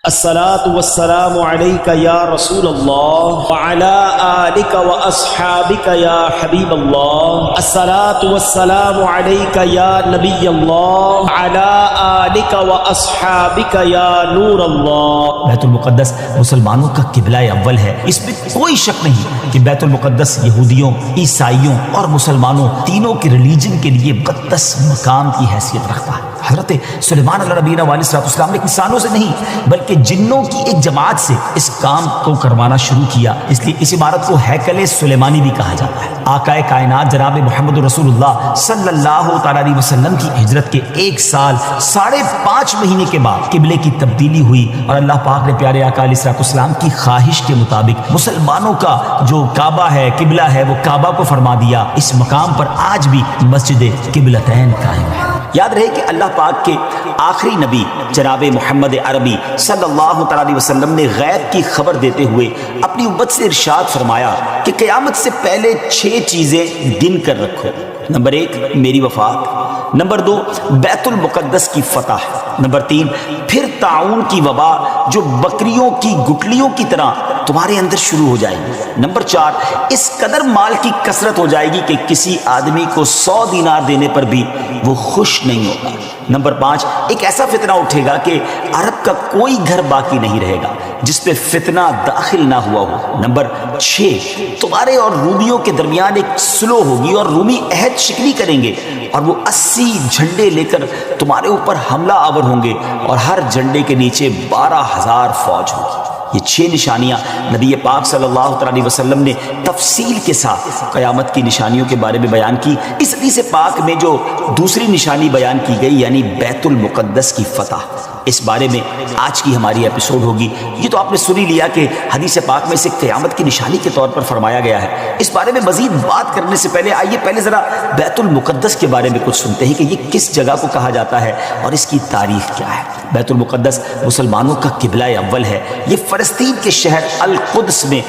الصلاة والسلام عليك يا رسول الله وعلى آلك وأصحابك يا حبيب الله. الصلاة والسلام عليك يا نبي الله وعلى آلك وأصحابك يا نور الله. بیت المقدس مسلمانوں کا قبلہ اول ہے، اس میں کوئی شک نہیں کہ بیت المقدس یہودیوں، عیسائیوں اور مسلمانوں تینوں کے ریلیجن کے لیے مقدس مقام کی حیثیت رکھتا ہے۔ حضرت سلیمان علیہ نبینا علیہ السلام نے انسانوں سے نہیں بلکہ جنوں کی ایک جماعت سے اس کام کو کروانا شروع کیا، اس لیے اس عمارت کو ہیکل سلیمانی بھی کہا جاتا ہے۔ آقا کائنات جناب محمد رسول اللہ صلی اللہ تعالی علیہ وسلم کی ہجرت کے 1 سال 5.5 مہینے کے بعد قبلے کی تبدیلی ہوئی اور اللہ پاک نے پیارے آقا علیہ السلام کی خواہش کے مطابق مسلمانوں کا جو کعبہ ہے، قبلہ ہے، وہ کعبہ کو فرما دیا۔ اس مقام پر آج بھی مسجد قبلتین قائم ہے۔ یاد رہے کہ اللہ پاک کے آخری نبی جناب محمد عربی صلی اللہ تعالی علیہ وسلم نے غیب کی خبر دیتے ہوئے اپنی امت سے ارشاد فرمایا کہ قیامت سے پہلے 6 چیزیں گن کر رکھو۔ نمبر 1 میری وفات، نمبر 2 بیت المقدس کی فتح، نمبر 3 پھر طاعون کی وبا جو بکریوں کی گٹلیوں کی طرح تمہارے اندر شروع ہو جائے گی، نمبر 4 اس قدر مال کی کثرت ہو جائے گی کہ کسی آدمی کو 100 دینار دینے پر بھی وہ خوش نہیں ہوگا، نمبر 5 ایک ایسا فتنہ اٹھے گا کہ عرب کا کوئی گھر باقی نہیں رہے گا جس پہ فتنہ داخل نہ ہوا ہو، نمبر 6 تمہارے اور رومیوں کے درمیان ایک سلو ہوگی اور رومی عہد شکنی کریں گے اور وہ 80 جھنڈے لے کر تمہارے اوپر حملہ آور ہوں گے اور ہر جھنڈے کے نیچے 12,000 فوج ہوگی۔ یہ 6 نشانیاں نبی پاک صلی اللہ علیہ وسلم نے تفصیل کے ساتھ قیامت کی نشانیوں کے بارے میں بیان کی۔ اس حدیث پاک میں جو دوسری نشانی بیان کی گئی یعنی بیت المقدس کی فتح، اس بارے میں آج کی ہماری ایپیسوڈ ہوگی۔ یہ تو آپ نے سن ہی لیا کہ حدیث پاک میں سے قیامت کی نشانی کے طور پر فرمایا گیا ہے۔ اس بارے میں مزید بات کرنے سے پہلے آئیے پہلے ذرا بیت المقدس کے بارے میں کچھ سنتے ہیں کہ یہ کس جگہ کو کہا جاتا ہے اور اس کی تاریخ کیا ہے۔ بیت المقدس مسلمانوں کا قبلہ اول ہے۔ یہ فلسطین کے شہر القدس میں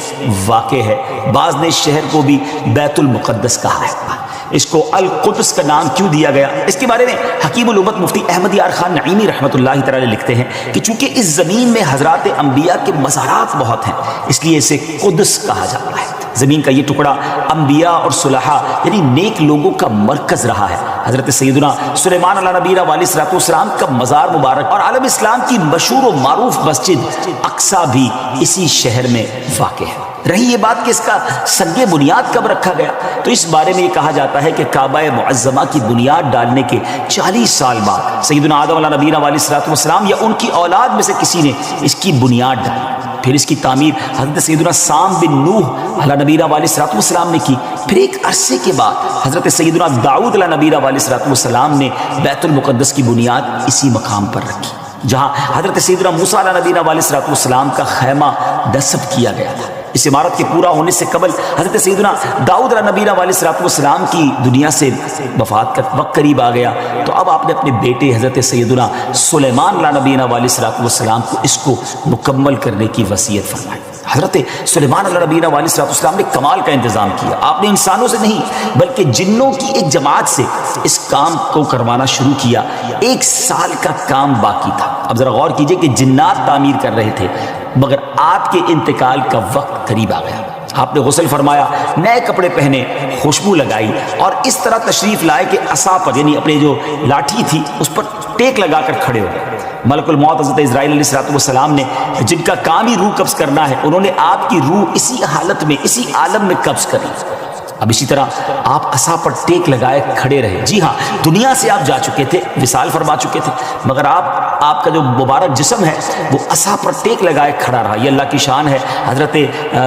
واقع ہے۔ بعض نے اس شہر کو بھی بیت المقدس کہا ہے۔ اس کو القدس کا نام کیوں دیا گیا، اس کے بارے میں حکیم الامت مفتی احمد یار خان نعیمی رحمۃ اللہ تعالی لکھتے ہیں کہ چونکہ اس زمین میں حضرات انبیاء کے مزارات بہت ہیں اس لیے اسے قدس کہا جاتا ہے۔ زمین کا یہ ٹکڑا انبیاء اور صلحاء یعنی نیک لوگوں کا مرکز رہا ہے۔ حضرت سیدنا سلیمان علیہ نبینا علیہ السلام کا مزار مبارک اور عالم اسلام کی مشہور و معروف مسجد اقصی بھی اسی شہر میں واقع ہے۔ رہی یہ بات کہ اس کا سنگ بنیاد کب رکھا گیا تو اس بارے میں یہ کہا جاتا ہے کہ کعبہ معظمہ کی بنیاد ڈالنے کے 40 سال بعد سیدنا آدم علیہ نبینا علیہ السلام یا ان کی اولاد میں سے کسی نے اس کی بنیاد ڈالی۔ پھر اس کی تعمیر حضرت سیدنا سام بن نوح علیہ نبینا علیہ السلام نے کی۔ پھر ایک عرصے کے بعد حضرت سیدنا داؤد علیہ نبینا علیہ السلام نے بیت المقدس کی بنیاد اسی مقام پر رکھی جہاں حضرت سیدنا موسیٰ علیہ نبینا علیہ السلام کا خیمہ نصب کیا گیا تھا۔ اس عمارت کے پورا ہونے سے قبل حضرت سیدنا داؤد علیہ نبینا علیہ السلام کی دنیا سے وفات کا وقت قریب آ گیا تو اب آپ نے اپنے بیٹے حضرت سیدنا سلیمان علیہ نبینا علیہ السلام کو اس کو مکمل کرنے کی وصیت فرمائی۔ حضرت سلیمان علیہ نبینا علیہ السلام نے کمال کا انتظام کیا۔ آپ نے انسانوں سے نہیں بلکہ جنوں کی ایک جماعت سے اس کام کو کروانا شروع کیا۔ 1 سال کا کام باقی تھا۔ اب ذرا غور کیجئے کہ جنات تعمیر کر رہے تھے مگر آپ کے انتقال کا وقت قریب آ گیا۔ آپ نے غسل فرمایا، نئے کپڑے پہنے، خوشبو لگائی اور اس طرح تشریف لائے کہ عصا پر یعنی اپنے جو لاٹھی تھی اس پر ٹیک لگا کر کھڑے ہو گئے۔ ملک الموت حضرت اسرائیل علیہ السلام نے جن کا کام ہی روح قبض کرنا ہے انہوں نے آپ کی روح اسی حالت میں اسی عالم میں قبض کر لی۔ اب اسی طرح آپ عصا پر ٹیک لگائے کھڑے رہے۔ جی ہاں، دنیا سے آپ جا چکے تھے، وصال فرما چکے تھے مگر آپ کا جو مبارک جسم ہے وہ عصا پر ٹیک لگائے کھڑا رہا۔ یہ اللہ کی شان ہے۔ حضرت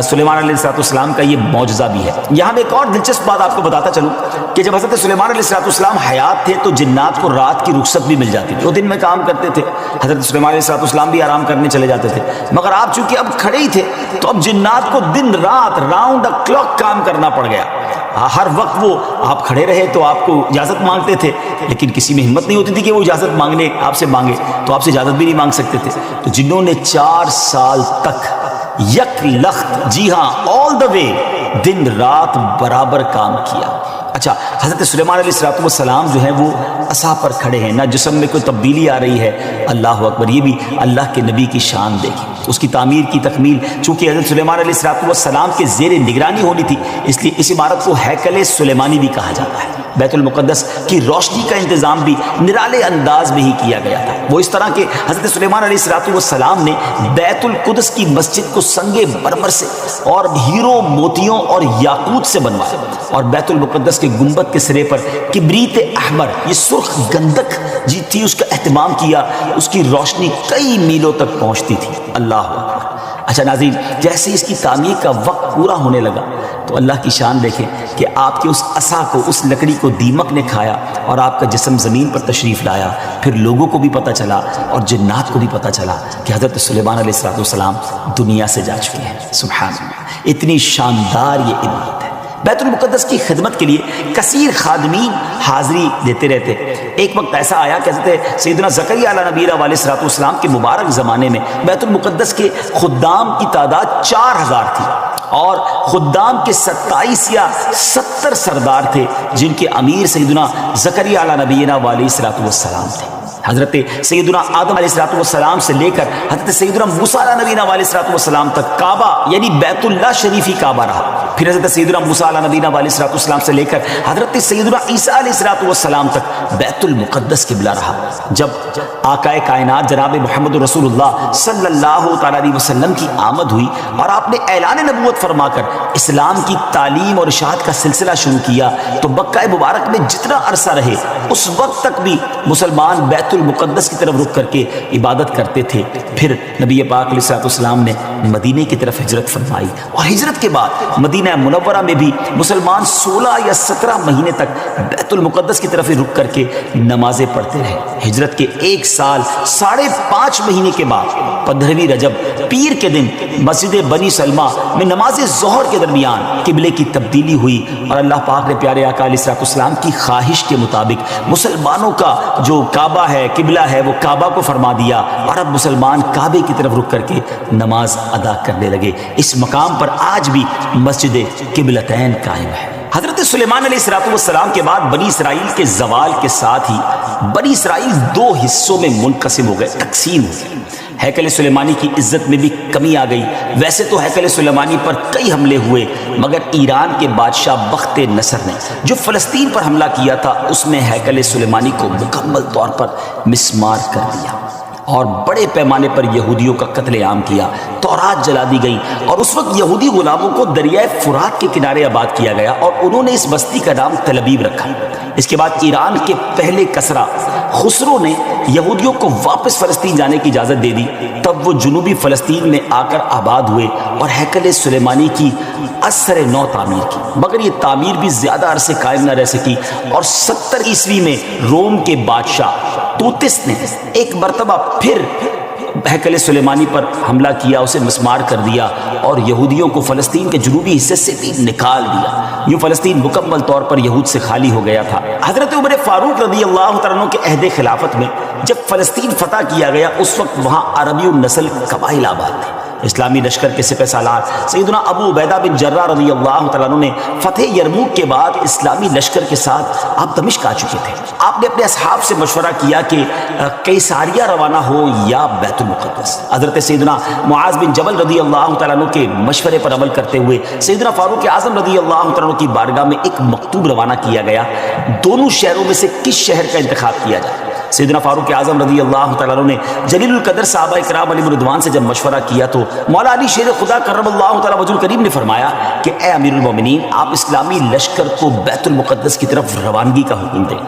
سلیمان علیہ السلام کا یہ معجزہ بھی ہے۔ یہاں میں ایک اور دلچسپ بات آپ کو بتاتا چلوں کہ جب حضرت سلیمان علیہ السلام حیات تھے تو جنات کو رات کی رخصت بھی مل جاتی تھی، وہ دن میں کام کرتے تھے۔ حضرت سلیمان علیہ السلام بھی آرام کرنے چلے جاتے تھے مگر آپ چونکہ اب کھڑے ہی تھے تو اب جنات کو دن رات راؤنڈ دا کلاک کام کرنا پڑ گیا۔ ہر وقت وہ آپ کھڑے رہے تو آپ کو اجازت مانگتے تھے لیکن کسی میں ہمت نہیں ہوتی تھی کہ وہ اجازت مانگنے آپ سے مانگے تو آپ سے اجازت بھی نہیں مانگ سکتے تھے۔ تو جنہوں نے 4 سال تک یک لخت، جی ہاں آل دا وے، دن رات برابر کام کیا اچھا، حضرت سلیمان علیہ السلام جو ہے وہ عصا پر کھڑے ہیں، نہ جسم میں کوئی تبدیلی آ رہی ہے. اللہ اکبر. یہ بھی اللہ کے نبی کی شان دیکھی. اس کی تعمیر کی تکمیل چونکہ حضرت سلیمان علیہ السلام کے زیر نگرانی ہونی تھی، اس لیے اس عمارت کو ہیکل سلیمانی بھی کہا جاتا ہے. بیت المقدس کی روشنی کا انتظام بھی نرالے انداز میں ہی کیا گیا تھا. وہ اس طرح کہ حضرت سلیمان علیہ السلام نے بیت القدس کی مسجد کو سنگ مرمر سے اور ہیروں، موتیوں اور یاقوت سے بنوایا، اور بیت المقدس کے گنبد کے سرے پر کبریت احمر، یہ سرخ گندک جی تھی، اس کا اہتمام کیا. اس کی روشنی کئی میلوں تک پہنچتی تھی. اللہ اکبر. اچھا ناظرین، جیسے اس کی تعمیر کا وقت پورا ہونے لگا تو اللہ کی شان دیکھیں کہ آپ کے اس عصا کو، اس لکڑی کو دیمک نے کھایا اور آپ کا جسم زمین پر تشریف لایا. پھر لوگوں کو بھی پتہ چلا اور جنات کو بھی پتہ چلا کہ حضرت سلیمان علیہ السلام دنیا سے جا چکے ہیں. سبحان اللہ. اتنی شاندار یہ عبادت ہے. بیت المقدس کی خدمت کے لیے کثیر خادمین حاضری دیتے رہتے. ایک وقت ایسا آیا کہ حضرت سیدنا زکریا علیہ نبی علیہ السلام کے مبارک زمانے میں بیت المقدس کے خدام کی تعداد 4000 تھی، اور خدام کے 27 یا 70 سردار تھے جن کے امیر سیدنا زکریا علیہ نبی علیہ السلام تھے. حضرت سیدنا آدم علیہ السلام سے لے کر حضرت سیدنا موسیٰ علیہ نبی علیہ السلام تک کعبہ یعنی بیت اللہ شریف ہی کعبہ رہا. پھر حضرت سیدنا موسیٰ علیہ نبی علیہ السلام سے لے کر حضرت سیدنا عیسیٰ علیہ السلام تک بیت المقدس قبلہ رہا. جب آقائے کائنات جناب محمد رسول اللہ صلی اللہ تعالی علیہ وسلم کی آمد ہوئی اور آپ نے اعلان نبوت فرما کر اسلام کی تعلیم اور اشاعت کا سلسلہ شروع کیا، تو مکہ مبارک میں جتنا عرصہ رہے اس وقت تک بھی مسلمان بیت المقدس کی طرف رک کر کے عبادت کرتے تھے. پھر نبی پاک علیہ السلام نے مدینے کی طرف ہجرت فرمائی، اور ہجرت کے بعد مدینہ منورہ میں بھی مسلمان 16 یا 17 مہینے تک بیت المقدس کی طرف رک کر کے نمازیں پڑھتے رہے. ہجرت کے 1 سال 5.5 مہینے کے بعد 15ویں رجب پیر کے دن مسجد بنی سلمہ میں نماز ظہر کے درمیان قبلے کی تبدیلی ہوئی، اور اللہ پاک نے پیارے آقا علیہ السلام کی خواہش کے مطابق مسلمانوں کا جو کعبہ ہے، قبلہ ہے، وہ کعبہ کو فرما دیا، اور اب مسلمان کعبے کی طرف رک کر کے نماز ادا کرنے لگے. اس مقام پر آج بھی مسجد قبلتین قائم ہے. حضرت سلیمان علیہ السلام کے بعد بنی اسرائیل کے زوال کے ساتھ ہی بنی اسرائیل 2 حصوں میں منقسم ہو گئے، تقسیم ہو گئے. ہیکل سلیمانی کی عزت میں بھی کمی آ گئی. ویسے تو ہیکل سلیمانی پر کئی حملے ہوئے، مگر ایران کے بادشاہ بخت نصر نے جو فلسطین پر حملہ کیا تھا اس میں ہیکل سلیمانی کو مکمل طور پر مسمار کر دیا اور بڑے پیمانے پر یہودیوں کا قتل عام کیا. تورات جلا دی گئی، اور اس وقت یہودی غلاموں کو دریائے فرات کے کنارے آباد کیا گیا، اور انہوں نے اس بستی کا نام تل ابیب رکھا. اس کے بعد ایران کے پہلے کسرا خسرو نے یہودیوں کو واپس فلسطین جانے کی اجازت دے دی. تب وہ جنوبی فلسطین میں آ کر آباد ہوئے اور ہیکل سلیمانی کی اثر نو تعمیر کی، مگر یہ تعمیر بھی زیادہ عرصے قائم نہ رہ سکی، اور 70 عیسوی میں روم کے بادشاہ توتس نے ایک مرتبہ پھر ہیکل سلیمانی پر حملہ کیا، اسے مسمار کر دیا اور یہودیوں کو فلسطین کے جنوبی حصے سے بھی نکال دیا. یوں فلسطین مکمل طور پر یہود سے خالی ہو گیا تھا. حضرت عمر فاروق رضی اللہ تعالیٰ عنہ کے عہد خلافت میں جب فلسطین فتح کیا گیا اس وقت وہاں عربی النسل قبائل آباد تھے. اسلامی لشکر کے سپہ سالار سیدنا ابو عبیدہ بن جراح رضی اللہ تعالیٰ عنہ نے فتح یرموک کے بعد اسلامی لشکر کے ساتھ آپ دمشق آ چکے تھے. آپ نے اپنے اصحاب سے مشورہ کیا کہ قیصاریہ روانہ ہو یا بیت المقدس. حضرت سیدنا معاذ بن جبل رضی اللہ تعالیٰ عنہ کے مشورے پر عمل کرتے ہوئے سیدنا فاروق اعظم رضی اللہ تعالیٰ عنہ کی بارگاہ میں ایک مکتوب روانہ کیا گیا، دونوں شہروں میں سے کس شہر کا انتخاب کیا جائے. سیدنا فاروق اعظم رضی اللہ تعالیٰ عنہ نے جلیل القدر صحابہ کرام علیہ رضوان سے جب مشورہ کیا تو مولا علی شیر خدا کرم اللہ تعالیٰ وجہ الکریم نے فرمایا کہ اے امیر المومنین، آپ اسلامی لشکر کو بیت المقدس کی طرف روانگی کا حکم دیں.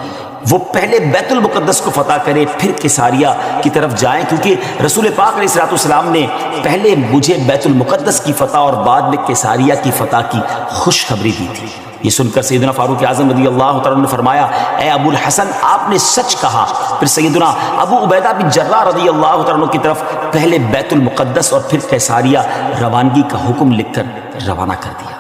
وہ پہلے بیت المقدس کو فتح کرے پھر قیصاریہ کی طرف جائیں، کیونکہ رسول پاک علیہ السلام نے پہلے مجھے بیت المقدس کی فتح اور بعد میں قیصاریہ کی فتح کی خوشخبری دی تھی. یہ سن کر سیدنا فاروق اعظم رضی اللہ تعالیٰ نے فرمایا اے ابو الحسن، آپ نے سچ کہا. پھر سیدنا ابو عبیدہ بن جراح رضی اللہ تعالیٰ کی طرف پہلے بیت المقدس اور پھر قیصاریہ روانگی کا حکم لکھ کر روانہ کر دیا.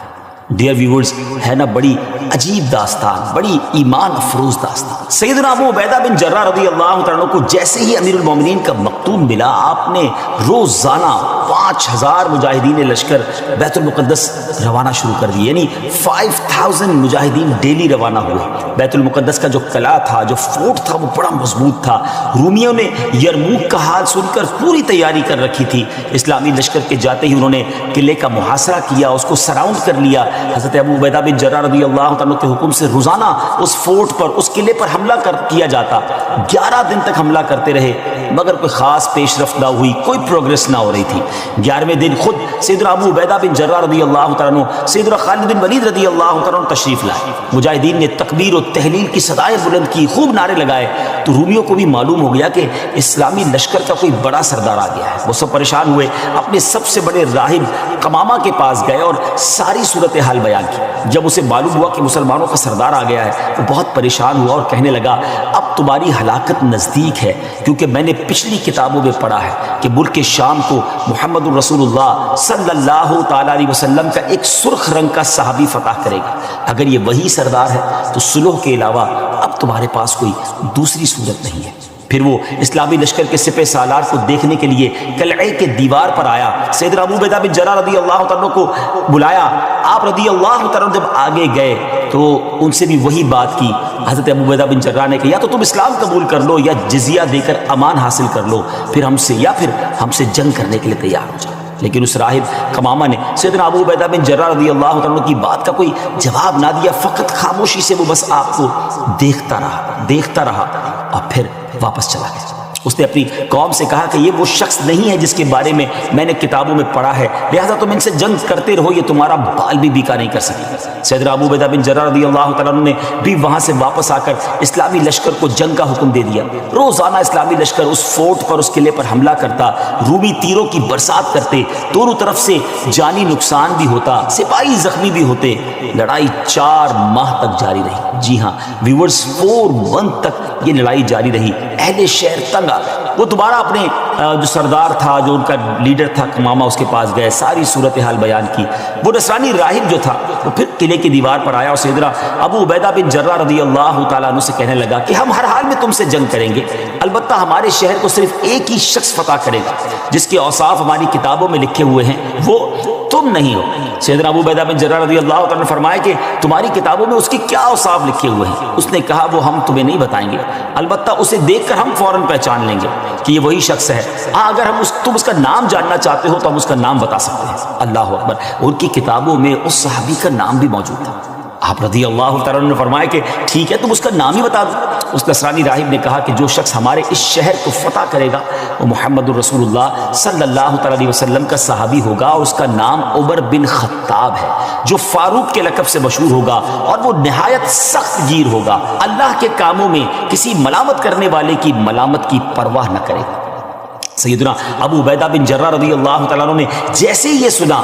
ڈیئر ویورز، ہے نا بڑی عجیب داستان، بڑی ایمان افروز داستان۔ سیدنا ابو عبیدہ بن جراح رضی اللہ تعالیٰ عنہ کو جیسے ہی امیر المومنین کا مکتوب ملا، آپ نے روزانہ 5000 مجاہدین لشکر بیت المقدس روانہ شروع کر دی، یعنی 5000 مجاہدین ڈیلی روانہ ہوئے۔ بیت المقدس کا جو قلعہ تھا، جو فورٹ تھا، وہ بڑا مضبوط تھا۔ رومیوں نے یرموک کا حال سن کر پوری تیاری کر رکھی تھی۔ اسلامی لشکر کے جاتے ہی انہوں نے قلعے کا محاصرہ کیا، اس کو سراؤنڈ کر لیا۔ حضرت ابو عبیدہ بن جراح رضی اللہ تعالیٰ کے حکم سے روزانہ اس فورٹ پر، اس قلعے پر حملہ کیا جاتا۔ 11 دن تک حملہ کرتے رہے، مگر کوئی خاص پیش رفت نہ ہوئی، کوئی پروگرس نہ ہو رہی تھی۔ 11ویں دن خود سیدنا ابو عبیدہ بن جراح رضی اللہ تعالیٰ عنہ سیدنا خالد بن ولید رضی اللہ تعالیٰ عنہ تشریف لائے۔ مجاہدین نے تکبیر و تہلیل کی صدائیں بلند کی، خوب نعرے لگائے، تو رومیوں کو بھی معلوم ہو گیا کہ اسلامی لشکر کا کوئی بڑا سردار آ گیا ہے۔ وہ سب پریشان ہوئے، اپنے سب سے بڑے راہب قمامہ کے پاس گئے اور ساری صورتحال بیان کی۔ جب اسے معلوم ہوا کہ مسلمانوں کا سردار آ گیا ہے، وہ بہت پریشان ہوا اور کہنے لگا، اب تمہاری ہلاکت نزدیک ہے، کیونکہ میں نے پچھلی کتابوں میں پڑھا ہے کہ ملک شام کو محمد الرسول اللہ صلی اللہ تعالیٰ علیہ وسلم کا ایک سرخ رنگ کا صحابی فتح کرے گا۔ اگر یہ وہی سردار ہے تو صلح کے علاوہ اب تمہارے پاس کوئی دوسری صورت نہیں ہے۔ پھر وہ اسلامی لشکر کے سپہ سالار کو دیکھنے کے لیے قلعے کے دیوار پر آیا، سیدنا ابو عبیدہ بن جراح رضی اللہ تعالیٰ کو بلایا۔ آپ رضی اللہ تعالیٰ جب آگے گئے تو ان سے بھی وہی بات کی۔ حضرت ابو عبیدہ بن جراح نے کہا، یا تو تم اسلام قبول کر لو یا جزیہ دے کر امان حاصل کر لو، پھر ہم سے جنگ کرنے کے لیے تیار ہو جاؤ۔ لیکن اس راہب قمامہ نے سیدنا ابو عبیدہ بن جراح رضی اللہ تعالیٰ کی بات کا کوئی جواب نہ دیا، فقط خاموشی سے وہ بس آپ کو دیکھتا رہا اور پھر واپس چلا گیا۔ اس نے اپنی قوم سے کہا کہ یہ وہ شخص نہیں ہے جس کے بارے میں نے کتابوں میں پڑھا ہے، لہذا تم ان سے جنگ کرتے رہو، یہ تمہارا بال بھی بیکا نہیں کر سکے۔ سیدنا ابو عبیدہ بن جراح رضی اللہ تعالیٰ نے بھی وہاں سے واپس آ کر اسلامی لشکر کو جنگ کا حکم دے دیا۔ روزانہ اسلامی لشکر اس فورٹ پر، اس قلعے پر حملہ کرتا، رومی تیروں کی برسات کرتے، دونوں طرف سے جانی نقصان بھی ہوتا، سپاہی زخمی بھی ہوتے۔ لڑائی 4 ماہ تک جاری رہی۔ جی ہاں ویورز، 4 منتھ تک یہ لڑائی جاری رہی۔ اہل شہر تنگ آ گئے، وہ دوبارہ اپنے جو سردار تھا، جو ان کا لیڈر تھا قمامہ، اس کے پاس گئے، ساری صورتحال بیان کی۔ وہ نصرانی راہب جو تھا وہ پھر قلعے کی دیوار پر آیا اور سیدنا ابو عبیدہ بن جراح رضی اللہ تعالیٰ عنہ سے کہنے لگا کہ ہم ہر حال میں تم سے جنگ کریں گے، البتہ ہمارے شہر کو صرف ایک ہی شخص فتح کرے گا جس کے اوصاف ہماری کتابوں میں لکھے ہوئے ہیں، وہ تم نہیں ہو۔ سیدنا ابو عبیدہ بن جراح رضی اللہ تعالیٰ نے فرمایا کہ تمہاری کتابوں میں اس کے کیا اوصاف لکھے ہوئے ہیں؟ اس نے کہا وہ ہم تمہیں نہیں بتائیں گے، البتہ اسے دیکھ کر ہم فوراً پہچان لیں گے کہ یہ وہی شخص ہے۔ ہاں اگر تم اس کا نام جاننا چاہتے ہو تو ہم اس کا نام بتا سکتے ہیں۔ اللہ اکبر، ان کی کتابوں میں اس صحابی کا نام بھی موجود تھا۔ آپ رضی اللہ تعالیٰ نے فرمایا کہ ٹھیک ہے، تم اس کا نام ہی بتا دو۔ اس نصرانی راہب نے کہا کہ جو شخص ہمارے اس شہر کو فتح کرے گا وہ محمد الرسول اللہ صلی اللہ تعالیٰ علیہ وسلم کا صحابی ہوگا، اور اس کا نام عمر بن خطاب ہے، جو فاروق کے لقب سے مشہور ہوگا، اور وہ نہایت سخت گیر ہوگا، اللہ کے کاموں میں کسی ملامت کرنے والے کی ملامت کی پرواہ نہ کرے گا۔ سیدنا ابو عبیدہ بن جراح رضی اللہ تعالیٰ نے جیسے ہی یہ سنا